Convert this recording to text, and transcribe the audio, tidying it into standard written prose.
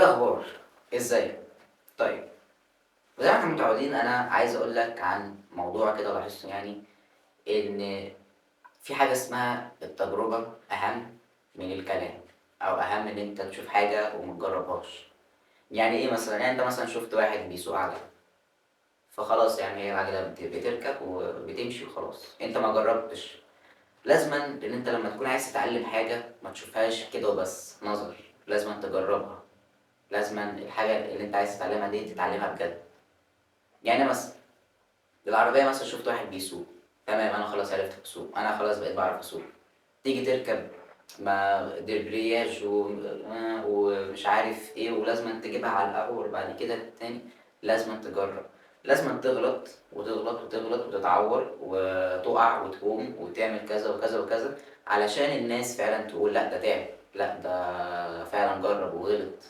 الأخبار؟ إزيك؟ طيب، زي ما إحنا متعودين أنا عايز أقول لك عن موضوع كده لاحظته يعني، إن في حاجة اسمها التجربة أهم من الكلام، أو أهم إن أنت تشوف حاجة وما تجربهاش. يعني إيه مثلًا؟ يعني أنت مثلًا شُفت واحد بيسوق عجلة، فخلاص يعني هي العجلة بتركب وبتمشي وخلاص، أنت ما جربتش. لازمًا إن أنت لما تكون عايز تتعلم حاجة ما تشوفهاش كده وبس نظر، لازمًا تجربها، لازمًا الحاجة اللي أنت عايز تتعلمها دي تتعلمها بجد. يعني مثلًا بالعربية مثلًا شُفت واحد بيسوق، تمام أنا خلاص عرفت أسوق، أنا خلاص بقيت باعرف أسوق، تيجي تركب ما دبرياج ومش عارف إيه ولازمًا تجيبها على الأول وبعد كده التاني، لازمًا تجرّب، لازمًا تغلط وتغلط وتغلط وتتعور وتُقع وتقوم وتعمل كذا وكذا وكذا، علشان الناس فعلًا تقول لأ ده تعب، لأ ده فعلًا جرّب وغلط.